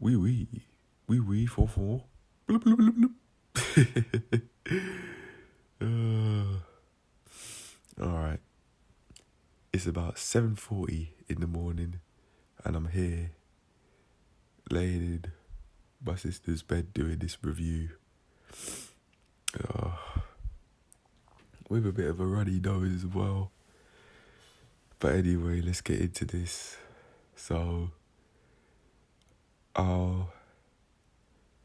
Wee wee. Wee wee for four. Bloop, bloop, bloop, bloop. Alright. It's about 7:40 in the morning and I'm here laying in my sister's bed doing this review. With a bit of a runny nose as well. But anyway, let's get into this. So, I'll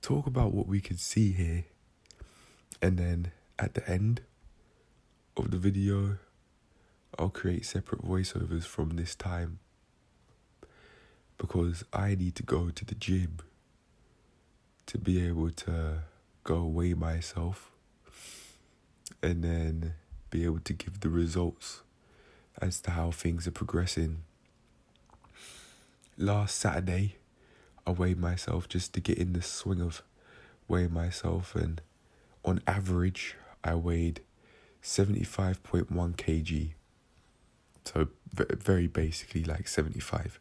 talk about what we can see here, and then at the end of the video, I'll create separate voiceovers from this time, because I need to go to the gym to be able to go weigh myself and then be able to give the results as to how things are progressing. Last Saturday, I weighed myself just to get in the swing of weighing myself, and on average, I weighed 75.1 kg. So very basically like 75.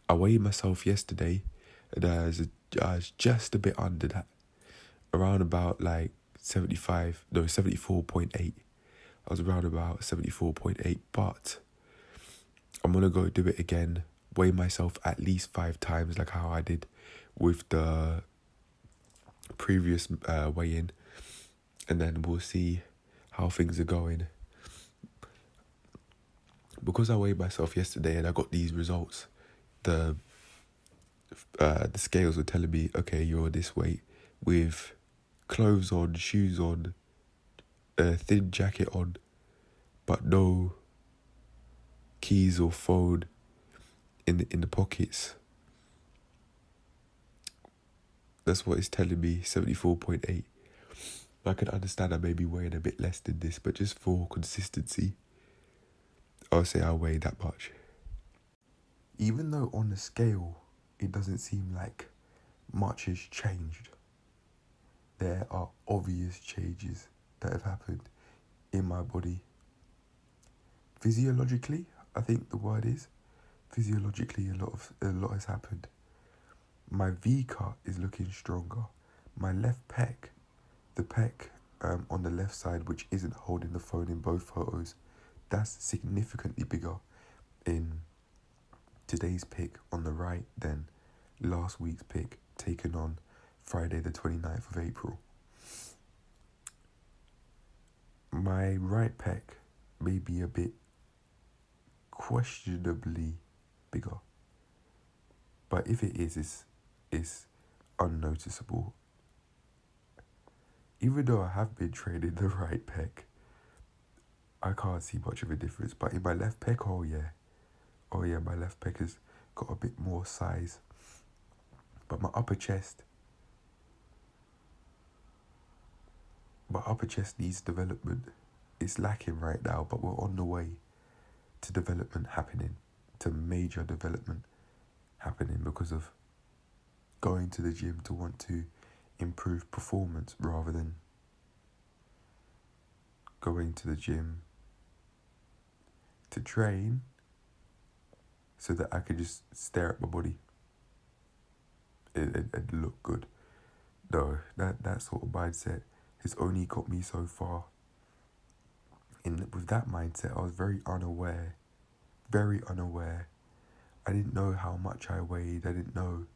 I weighed myself yesterday, and I was just a bit under that, around about like 74.8. I was around about 74.8, but I'm gonna go do it again, weigh myself at least 5 times like how I did with the previous weigh-in, and then we'll see how things are going. Because I weighed myself yesterday and I got these results, the scales were telling me, okay, you're this weight with clothes on, shoes on, a thin jacket on, but no keys or phone in the pockets. That's what it's telling me, 74.8. I can understand I may be weighing a bit less than this, but just for consistency, I'll say I weigh that much. Even though on the scale, it doesn't seem like much has changed, there are obvious changes that have happened in my body. Physiologically, I think the word is, physiologically a lot has happened. My V cut is looking stronger. My left pec, the pec on the left side, which isn't holding the phone in both photos, that's significantly bigger in today's pic on the right than last week's pic taken on Friday the 29th of April. My right pec may be a bit questionably bigger, but if it is, it's unnoticeable. Even though I have been training the right pec, I can't see much of a difference. But in my left pec, oh yeah, my left pec has got a bit more size. But my upper chest needs development. It's lacking right now, but we're on the way to development happening, to major development happening, because of going to the gym to want to improve performance rather than going to the gym to train so that I could just stare at my body and look good. No, that sort of mindset has only got me so far. With that mindset, I was very unaware. I didn't know how much I weighed. I didn't know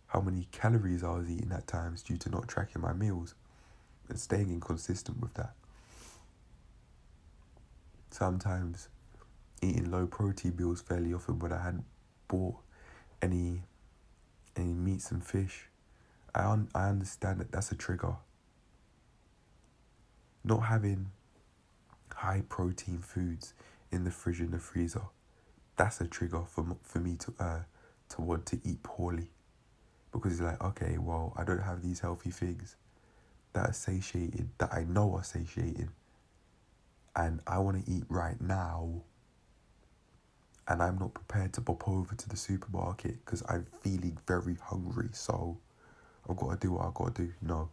how many calories I was eating at times due to not tracking my meals and staying inconsistent with that. Sometimes eating low protein meals fairly often when I hadn't bought any meats and fish. I understand that that's a trigger. Not having high protein foods in the fridge and the freezer, that's a trigger for me to want to eat poorly, because it's like, okay, well, I don't have these healthy things that are satiated, that I know are satiating, and I want to eat right now, and I'm not prepared to pop over to the supermarket because I'm feeling very hungry, so I've got to do what I've got to do. No.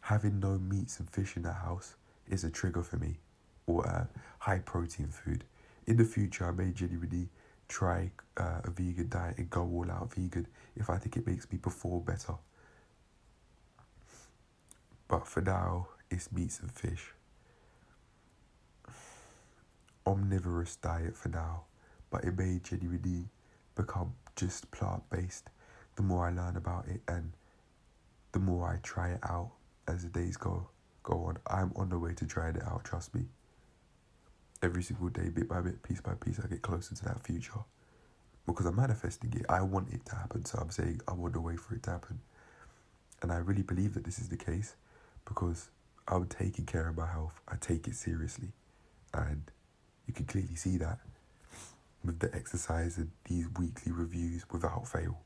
Having no meats and fish in the house is a trigger for me, or high protein food. In the future, I may genuinely try a vegan diet and go all out vegan if I think it makes me perform better. But for now, it's meats and fish. Omnivorous diet for now, but it may genuinely become just plant-based the more I learn about it and the more I try it out as the days go on. I'm on the way to trying it out, trust me. Every single day, bit by bit, piece by piece, I get closer to that future. Because I'm manifesting it. I want it to happen, so I'm saying I'm on the way for it to happen. And I really believe that this is the case because I'm taking care of my health. I take it seriously. And you can clearly see that with the exercise and these weekly reviews without fail.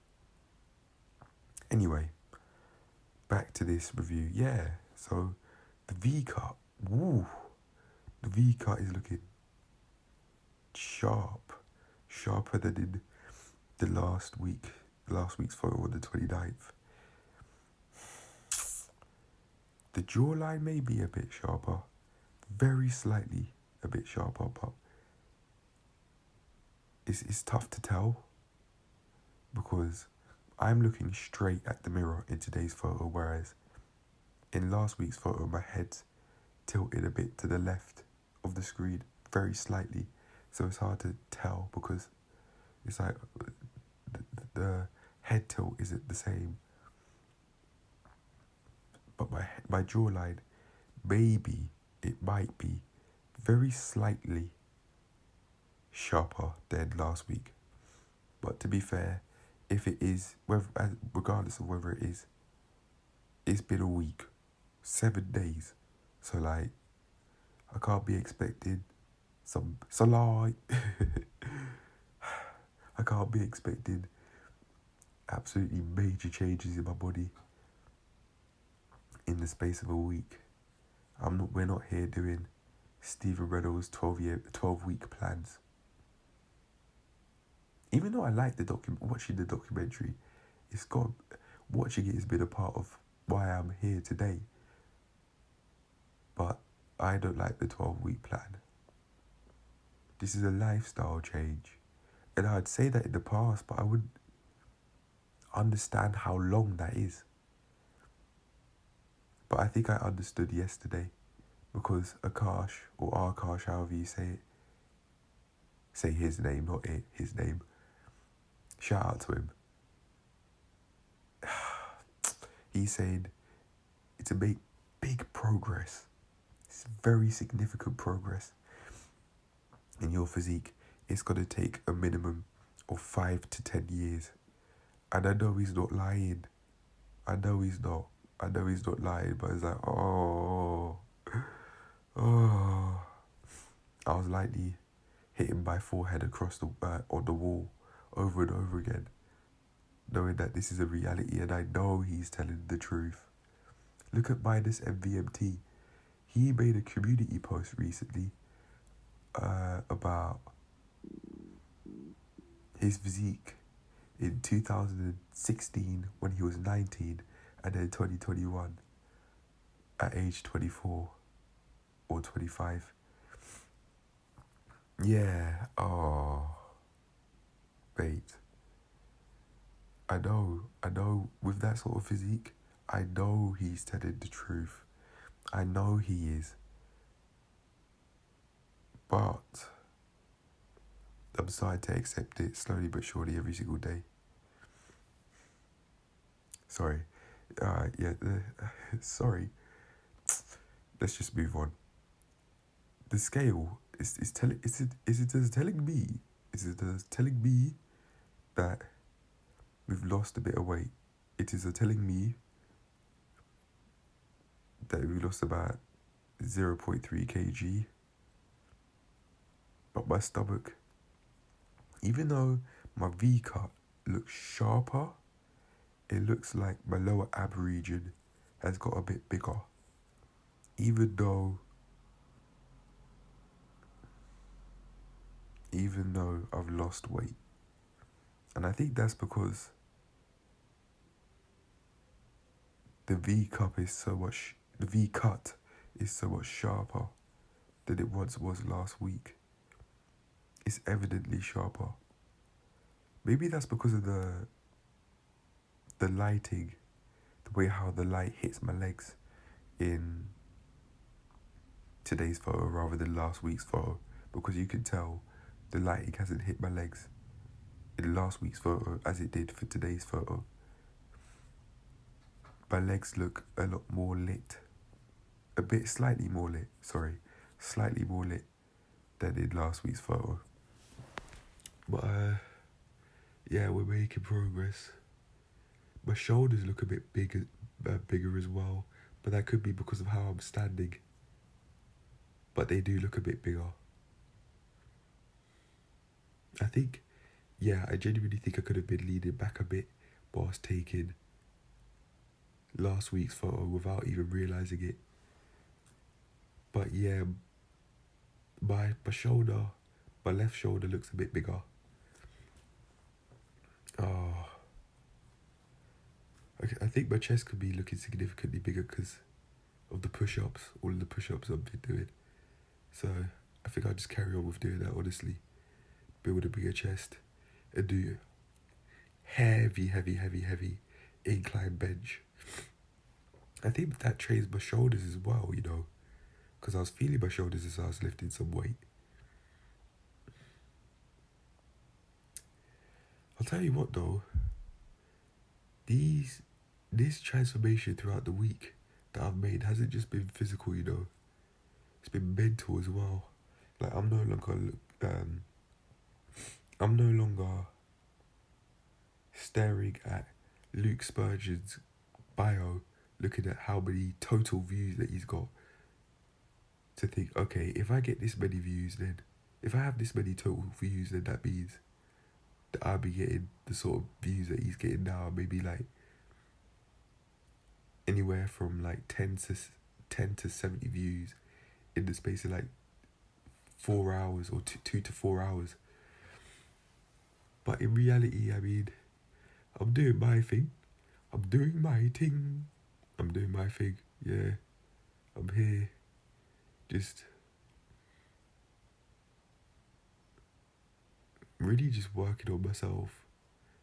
Anyway, back to this review. Yeah, so the V-cut. Woo! The V-cut is looking sharper than in the last week's photo on the 29th. The jawline may be a bit sharper, very slightly a bit sharper, but it's tough to tell because I'm looking straight at the mirror in today's photo, whereas in last week's photo my head's tilted a bit to the left of the screen, very slightly, so it's hard to tell because it's like the head tilt isn't the same. But my jawline, maybe it might be very slightly sharper than last week. But to be fair, if it is, regardless of whether it is, it's been a week, 7 days. So like, I can't be expecting I can't be expecting absolutely major changes in my body in the space of a week. We're not here doing Stephen Reynolds 12-week plans. Even though I like watching the documentary, watching it has been a part of why I'm here today. But I don't like the 12-week plan. This is a lifestyle change. And I'd say that in the past, but I wouldn't understand how long that is. But I think I understood yesterday because Akash, or Arkash, however you say it, say his name, not it, his name. Shout out to him. He's saying to make big progress. It's very significant progress in your physique. It's going to take a minimum of 5 to 10 years. And I know he's not lying. I know he's not lying, but it's like, oh. I was lightly hitting my forehead across on the wall over and over again, knowing that this is a reality and I know he's telling the truth. Look at minus MVMT. He made a community post recently about his physique in 2016 when he was 19 and then 2021 at age 24 or 25. Yeah, mate. I know with that sort of physique, I know he's telling the truth. I know he is. But I'm starting to accept it slowly but surely every single day. Sorry. Sorry. Let's just move on. The scale is telling me that we've lost a bit of weight. It is telling me that we lost about 0.3 kg. But my stomach, even though my V-cut looks sharper, it looks like my lower ab region has got a bit bigger. Even though I've lost weight. And I think that's because the V-cut is so much sharper than it once was last week. It's evidently sharper. Maybe that's because of the lighting, the way how the light hits my legs in today's photo rather than last week's photo, because you can tell the lighting hasn't hit my legs in last week's photo as it did for today's photo. My legs look a lot more lit, slightly more lit than in last week's photo. But yeah, we're making progress. My shoulders look a bit bigger as well, but that could be because of how I'm standing. But they do look a bit bigger. I genuinely think I could have been leaning back a bit whilst taking last week's photo without even realising it. But yeah, my left shoulder looks a bit bigger. Oh, I think my chest could be looking significantly bigger because of the push-ups, all of the push-ups I've been doing. So I think I'll just carry on with doing that, honestly. Build a bigger chest and do heavy incline bench. I think that trains my shoulders as well, you know, because I was feeling my shoulders as I was lifting some weight. I'll tell you what though, this transformation throughout the week that I've made hasn't just been physical, you know, it's been mental as well. Like I'm no longer staring at Luke Spurgeon's bio, looking at how many total views that he's got, to think, okay, if I get this many views, then if I have this many total views, then that means that I'll be getting the sort of views that he's getting now, maybe like anywhere from like 10 to 70 views in the space of like 4 hours or 2 to 4 hours. But in reality, I mean, I'm doing my thing. I'm doing my thing. Yeah. I'm here. Just really just working on myself.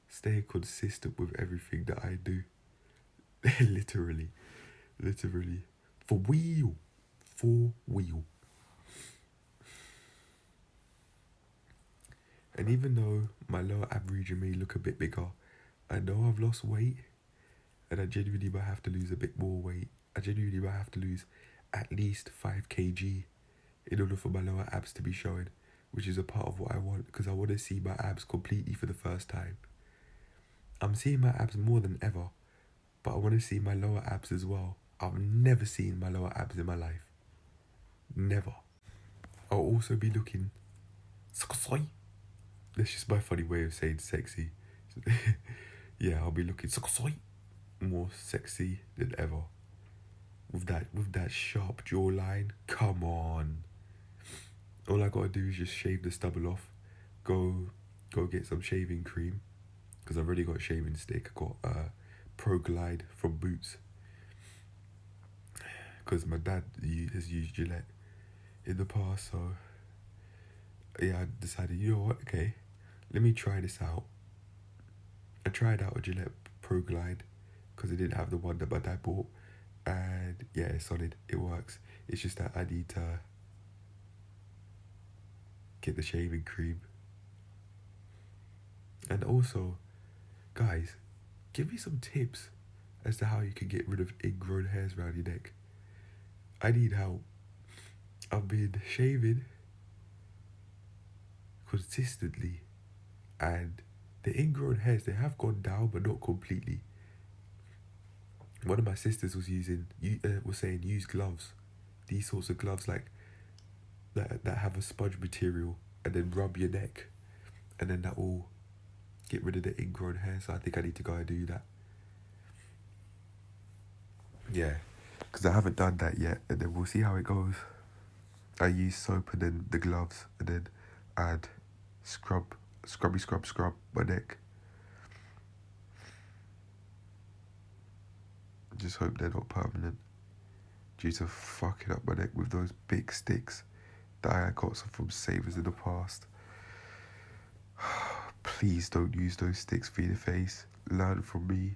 Staying consistent with everything that I do. Literally. For real. And even though my lower ab region may look a bit bigger, I know I've lost weight, and I genuinely might have to lose a bit more weight. I genuinely might have to lose at least 5 kg in order for my lower abs to be showing, which is a part of what I want, because I want to see my abs completely for the first time. I'm seeing my abs more than ever, but I want to see my lower abs as well. I've never seen my lower abs in my life. Never. I'll also be looking sexy. That's just my funny way of saying sexy. Yeah, I'll be looking sexy, more sexy than ever. With that sharp jawline. Come on. All I gotta do is just shave the stubble off. Go get some shaving cream, because I've already got a shaving stick. I got Pro Glide from Boots, because my dad has used Gillette in the past. So yeah, I decided, you know what, okay, let me try this out. I tried out a Gillette Pro Glide because it didn't have the one that my dad bought, and yeah, it's solid, it works. It's just that I need to get the shaving cream. And also, guys, give me some tips as to how you can get rid of ingrown hairs around your neck. I need help. I've been shaving consistently, and the ingrown hairs, they have gone down, but not completely. One of my sisters was saying use gloves, these sorts of gloves like that have a sponge material, and then rub your neck, and then that will get rid of the ingrown hair. So I think I need to go and do that. Yeah, because I haven't done that yet, and then we'll see how it goes. I use soap and then the gloves, and then add scrub my neck. Just hope they're not permanent, due to fucking up my neck with those big sticks that I got from Savers in the past. please don't use those sticks for your face. Learn from me.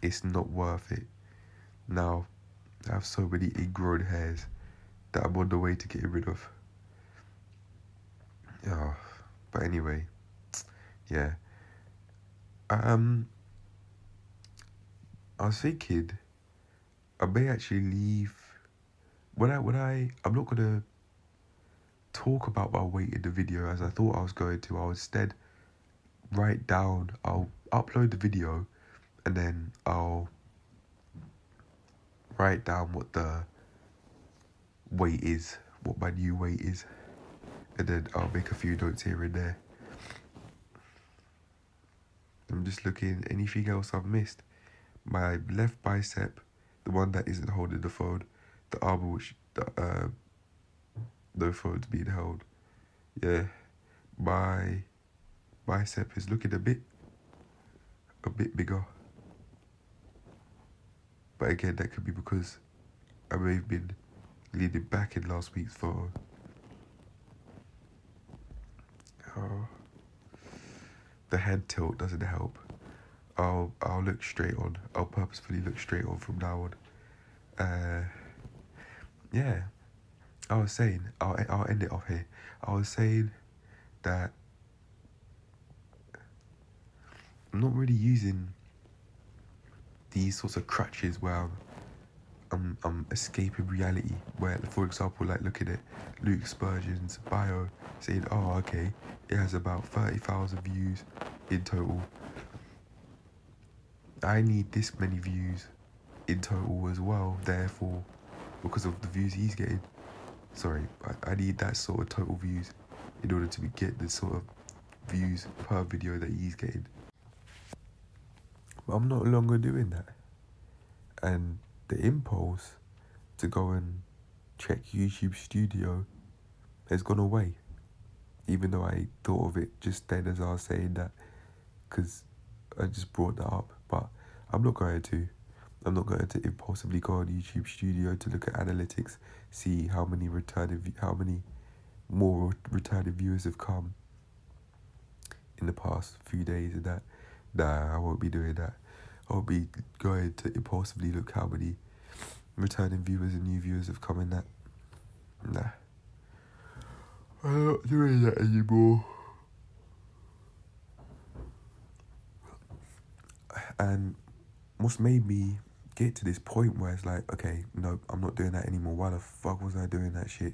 It's not worth it. Now, I have so many ingrown hairs that I'm on the way to getting rid of. Oh, but anyway, yeah. I was thinking I may actually leave. I'm not gonna talk about my weight in the video as I thought I was going to. I'll instead I'll upload the video and then I'll write down what the weight is, what my new weight is, and then I'll make a few notes here and there. I'm just looking, anything else I've missed? My left bicep, the one that isn't holding the phone, the arm which no phone's being held. Yeah, my bicep is looking a bit bigger. But again, that could be because I may have been leaning back in last week's photo. Oh, the head tilt doesn't help. I'll look straight on. I'll purposefully look straight on from now on. Yeah. I was saying, I'll end it off here. I was saying that I'm not really using these sorts of crutches where I'm escaping reality. Where, for example, like looking at Luke Spurgeon's bio, saying, oh, okay, it has about 30,000 views in total. I need this many views in total as well, therefore, because of the views he's getting. Sorry, I need that sort of total views in order to get the sort of views per video that he's getting. But I'm no longer doing that. And the impulse to go and check YouTube Studio has gone away. Even though I thought of it just then as I was saying that, because I just brought that up. But I'm not going to. I'm not going to impulsively go on YouTube Studio to look at analytics, see how many more returning viewers have come in the past few days and that. Nah, I won't be doing that. I'll be going to impulsively look how many returning viewers and new viewers have come in that. Nah. I'm not doing that anymore. And what's made me get to this point where it's like, okay, no, I'm not doing that anymore. Why the fuck was I doing that shit?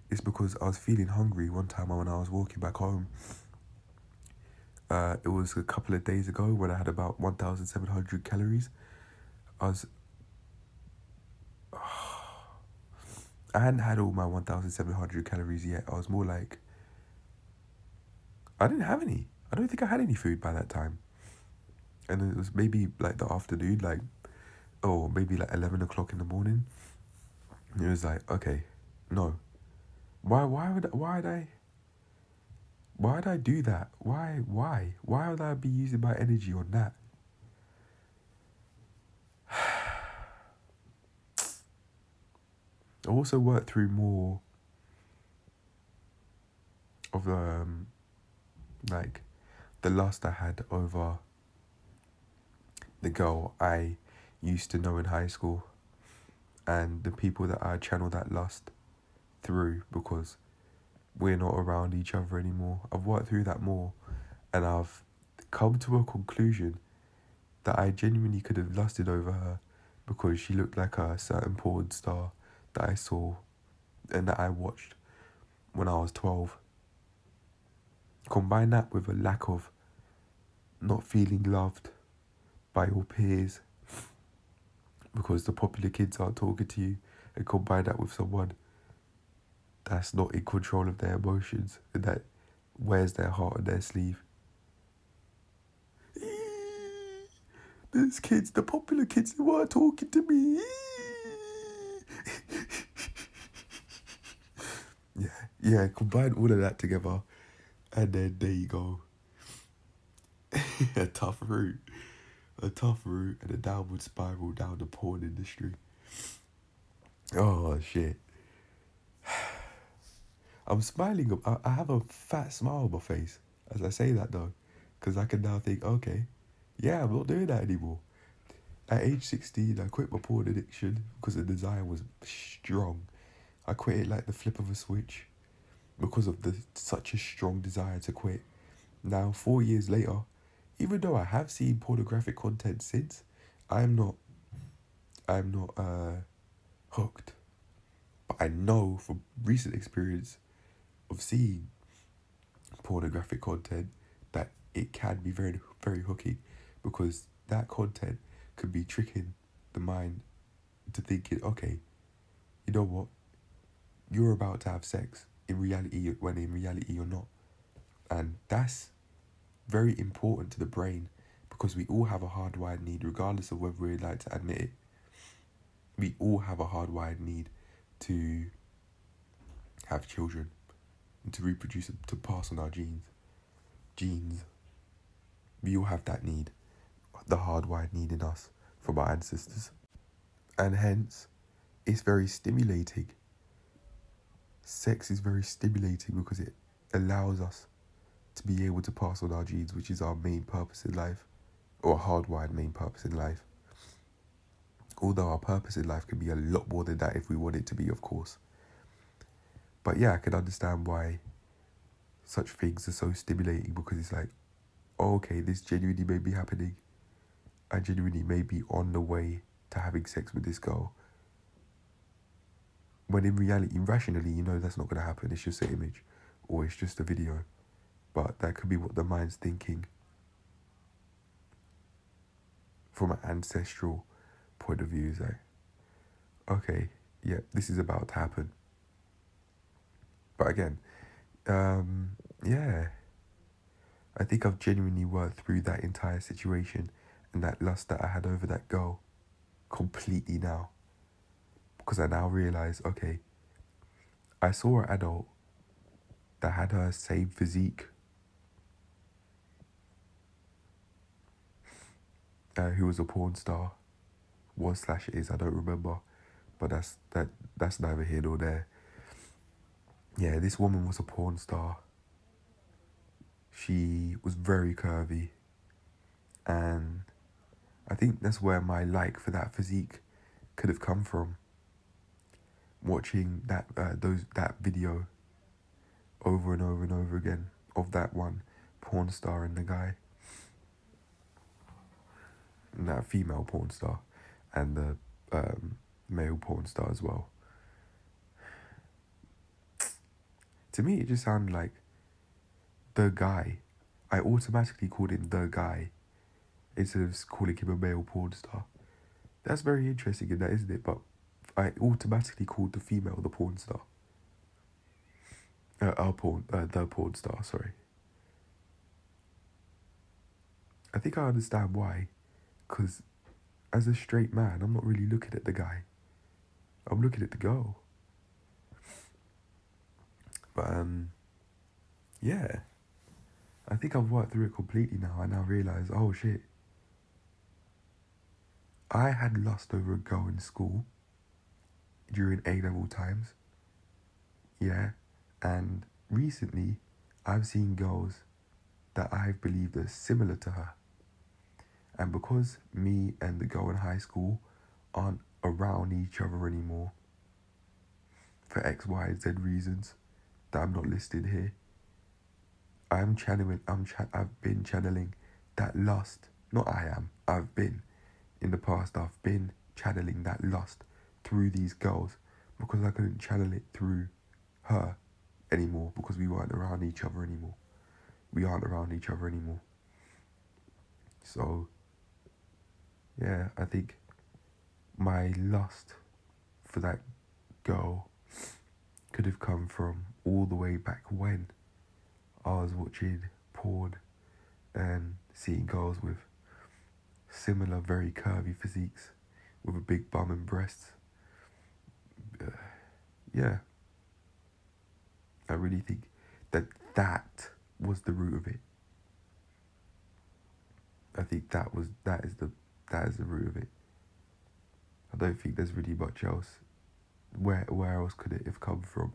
It's because I was feeling hungry one time when I was walking back home. It was a couple of days ago when I had about 1,700 calories. I hadn't had all my 1,700 calories yet. I was more like, I didn't have any. I don't think I had any food by that time. And it was maybe like the afternoon, maybe like 11 o'clock in the morning. And it was like, okay, no. Why would I do that? Why would I be using my energy on that? I also worked through more of the lust I had over the girl I used to know in high school and the people that I channel that lust through because we're not around each other anymore. I've worked through that more and I've come to a conclusion that I genuinely could have lusted over her because she looked like a certain porn star that I saw and that I watched when I was 12. Combine that with a lack of not feeling loved by your peers because the popular kids aren't talking to you, and combine that with someone that's not in control of their emotions and that wears their heart on their sleeve. Those kids, the popular kids, they weren't talking to me. Yeah, combine all of that together and then there you go. A tough route and a downward spiral down the porn industry. Oh, shit. I'm smiling. I have a fat smile on my face as I say that, though. Because I can now think, okay, yeah, I'm not doing that anymore. At age 16, I quit my porn addiction because the desire was strong. I quit it like the flip of a switch because of such a strong desire to quit. Now, 4 years later, even though I have seen pornographic content since, I'm not hooked. But I know from recent experience of seeing pornographic content that it can be very, very hooking, because that content could be tricking the mind into thinking, okay, you know what, you're about to have sex in reality, when in reality you're not. And that's very important to the brain, because we all have a hardwired need, regardless of whether we'd like to admit it. We all have a hardwired need to have children and to reproduce, to pass on our genes. We all have that need, the hardwired need in us from our ancestors. And hence, it's very stimulating. Sex is very stimulating because it allows us to be able to pass on our genes, which is our main purpose in life, or a hardwired main purpose in life. Although our purpose in life can be a lot more than that if we want it to be, of course. But yeah, I can understand why such things are so stimulating, because it's like, oh, okay, this genuinely may be happening. I genuinely may be on the way to having sex with this girl. When in reality, rationally, you know that's not going to happen. It's just an image, or it's just a video. But that could be what the mind's thinking from an ancestral point of view. Is like, okay, yeah, this is about to happen. But again, yeah, I think I've genuinely worked through that entire situation and that lust that I had over that girl completely now. Because I now realise, okay, I saw an adult that had her same physique, who was a porn star, was/is, I don't remember, but that's neither here nor there. Yeah, this woman was a porn star. She was very curvy, and I think that's where my like for that physique could have come from. Watching that video over and over and over again of that one porn star and the guy, and that female porn star, and the male porn star as well. To me, it just sounded like the guy. I automatically called him the guy instead of calling him a male porn star. That's very interesting in that, isn't it? But I automatically called the female the porn star. The porn star, sorry. I think I understand why. Because as a straight man, I'm not really looking at the guy. I'm looking at the girl. But, yeah. I think I've worked through it completely now. I now realise, oh shit. I had lust over a girl in school during A-level times. Yeah. And recently, I've seen girls that I've believed are similar to her. And because me and the girl in high school aren't around each other anymore, for X, Y, Z reasons that I'm not listed here, I've been channeling that lust. I've been channeling that lust through these girls, because I couldn't channel it through her anymore, because we weren't around each other anymore. We aren't around each other anymore. So, yeah, I think my lust for that girl could have come from all the way back when I was watching porn and seeing girls with similar, very curvy physiques with a big bum and breasts. Yeah. I really think that was the root of it. I think that is the root of it. I don't think there's really much else. Where else could it have come from?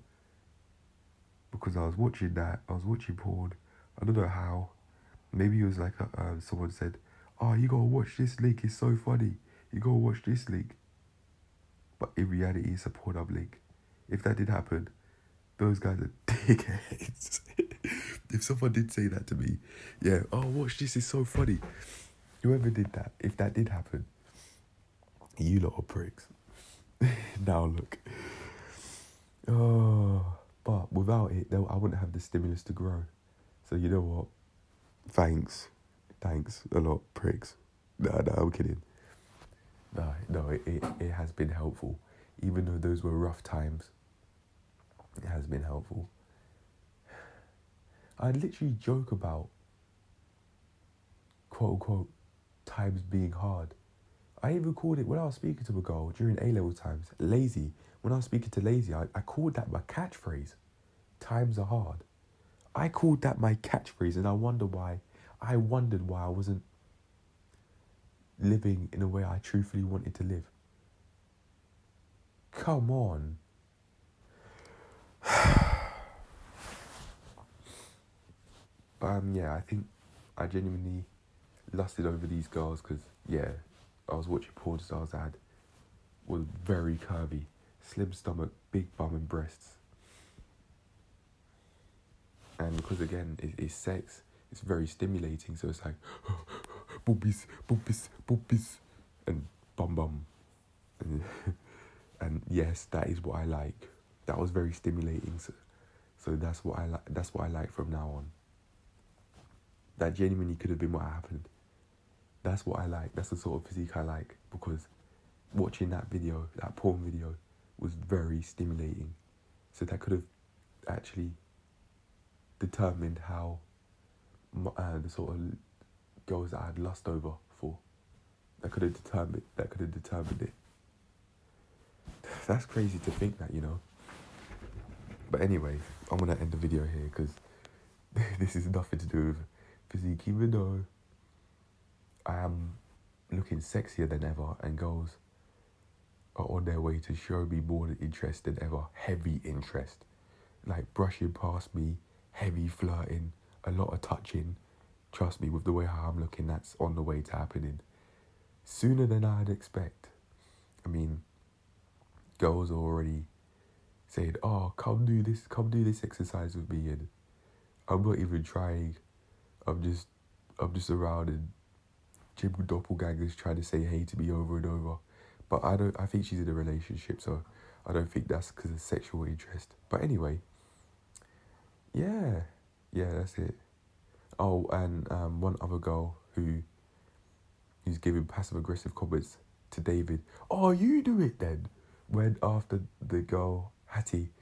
Because I was watching porn. I don't know how. Maybe it was like someone said, "Oh, you gotta watch this link. It's so funny. You gotta watch this link." But in reality, it's a Pornhub link. If that did happen, those guys are dickheads. If someone did say that to me, yeah, "Oh, watch this. It's so funny." Whoever did that, if that did happen, you lot are pricks. Now look. Oh, but without it, I wouldn't have the stimulus to grow. So you know what? Thanks a lot, pricks. No, I'm kidding. No, it has been helpful. Even though those were rough times, it has been helpful. I literally joke about, quote unquote, times being hard. I even called it, when I was speaking to a girl during A-level times, lazy. When I was speaking to lazy, I called that my catchphrase. Times are hard. I called that my catchphrase, and I wondered why I wasn't living in a way I truthfully wanted to live. Come on. Yeah, I think I genuinely lusted over these girls because, yeah, I was watching porn stars that was very curvy, slim stomach, big bum and breasts. And because, again, it's sex, it's very stimulating, so it's like, boobies, boobies, boobies, and bum. And yes, that is what I like. That was very stimulating, so that's what I like. That's what I like from now on. That genuinely could have been what happened. That's what I like. That's the sort of physique I like, because watching that video, that porn video, was very stimulating. So that could have actually determined how the sort of girls that I had lust over for. That could have determined it. That's crazy to think that, you know. But anyway, I'm gonna end the video here because this is nothing to do with physique, even though I am looking sexier than ever, and girls are on their way to show me more interest than ever. Heavy interest. Like brushing past me, heavy flirting, a lot of touching. Trust me, with the way how I'm looking, that's on the way to happening. Sooner than I'd expect. I mean, girls are already saying, "Oh, come do this exercise with me," and I'm not even trying. I'm just around, and gym doppelgangers trying to say hey to me over and over. But I think she's in a relationship, so I don't think that's because of sexual interest. But anyway, yeah, that's it. Oh, and one other girl who's giving passive aggressive comments to David. "Oh, you do it then." When after the girl Hattie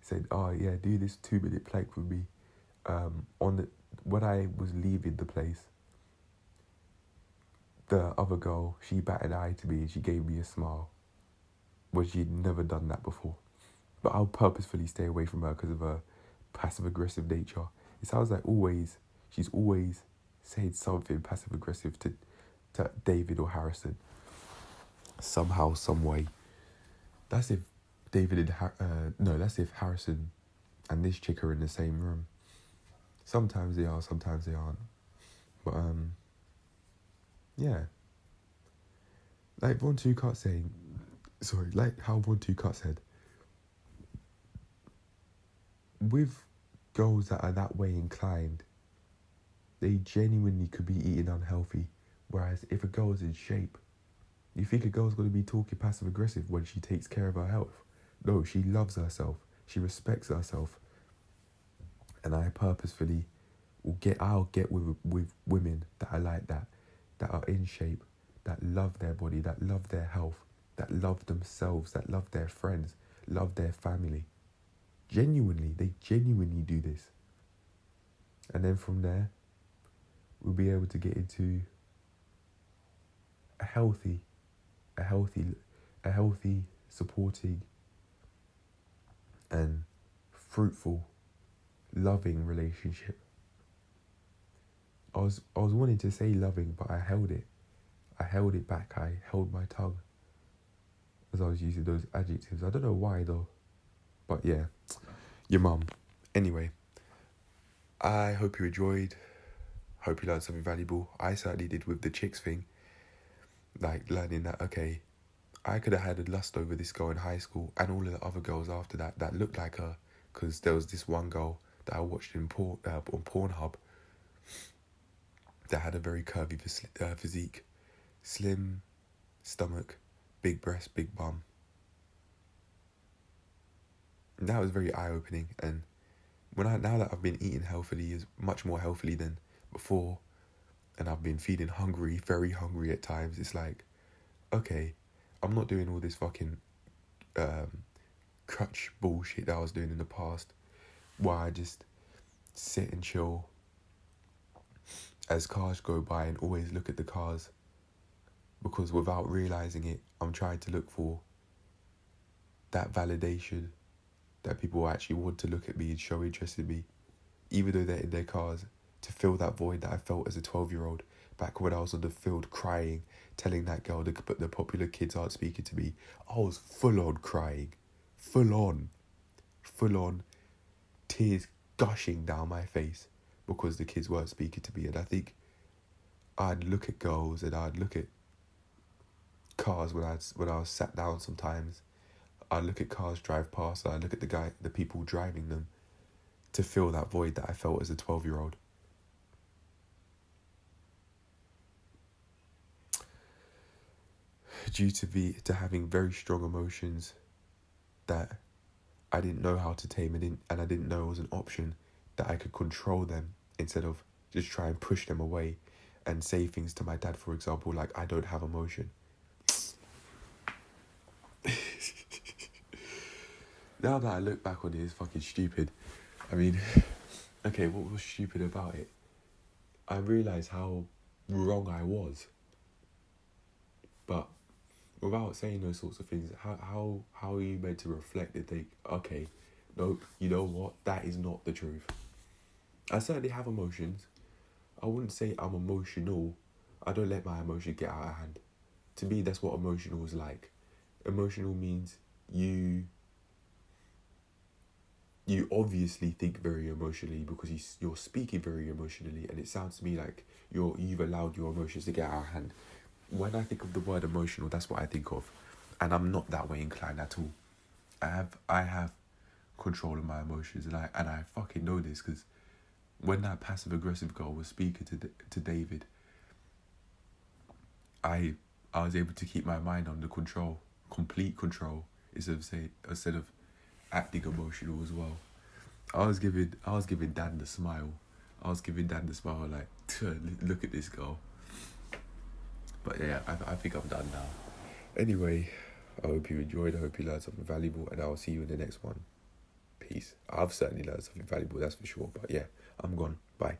said, "Oh yeah, do this 2-minute plank with me," when I was leaving the place, the other girl, she batted an eye to me and she gave me a smile, when she'd never done that before. But I'll purposefully stay away from her because of her passive aggressive nature. It sounds like she's always saying something passive aggressive to David or Harrison. Somehow, some way. That's if David and that's if Harrison and this chick are in the same room. Sometimes they are, sometimes they aren't. But yeah. Like Von Two Cut saying, like how Von Two Cut said, with girls that are that way inclined, they genuinely could be eating unhealthy. Whereas if a girl's in shape, you think a girl's going to be talking passive aggressive when she takes care of her health? No, she loves herself. She respects herself. And I purposefully I'll get with women that are like that are in shape, that love their body, that love their health, that love themselves, that love their friends, love their family. They genuinely do this. And then from there, we'll be able to get into a healthy, supporting and fruitful, loving relationship. I was wanting to say loving, but I held it back. I held my tongue as I was using those adjectives. I don't know why though, but yeah, your mum. Anyway, I hope you enjoyed. Hope you learned something valuable. I certainly did with the chicks thing. Like, learning that, okay, I could have had a lust over this girl in high school and all of the other girls after that looked like her. Because there was this one girl that I watched on Pornhub that had a very curvy physique. Slim stomach, big breast, big bum. And that was very eye-opening. And now that I've been eating healthily, is much more healthily than before, and I've been feeling hungry, very hungry at times, it's like, okay, I'm not doing all this fucking crutch bullshit that I was doing in the past, where I just sit and chill as cars go by and always look at the cars, because without realising it, I'm trying to look for that validation that people actually want to look at me and show interest in me, even though they're in their cars, to fill that void that I felt as a 12-year-old back when I was on the field crying, telling that girl the popular kids aren't speaking to me. I was full on crying, full on, tears gushing down my face because the kids weren't speaking to me. And I think I'd look at girls and I'd look at cars when I was sat down sometimes. I'd look at cars drive past and I'd look at the people driving them to fill that void that I felt as a 12-year-old. Due to having very strong emotions that I didn't know how to tame, and I didn't know it was an option, that I could control them instead of just try and push them away and say things to my dad, for example, like, I don't have emotion. Now that I look back on it, it's fucking stupid. I mean, okay, what was stupid about it? I realised how wrong I was. But without saying those sorts of things, how are you meant to reflect and think, okay, nope, you know what, that is not the truth. I certainly have emotions. I wouldn't say I'm emotional. I don't let my emotion get out of hand. To me, that's what emotional is like. Emotional means you obviously think very emotionally because you're speaking very emotionally, and it sounds to me like you've allowed your emotions to get out of hand. When I think of the word emotional, that's what I think of, and I'm not that way inclined at all. I have control of my emotions, and I fucking know this, because when that passive aggressive girl was speaking to David, I was able to keep my mind under control, complete control, instead of acting emotional as well. I was giving Dan the smile. Like, look at this girl. But yeah, I think I'm done now. Anyway, I hope you enjoyed. I hope you learned something valuable, and I'll see you in the next one. Peace. I've certainly learned something valuable, that's for sure. But yeah, I'm gone. Bye.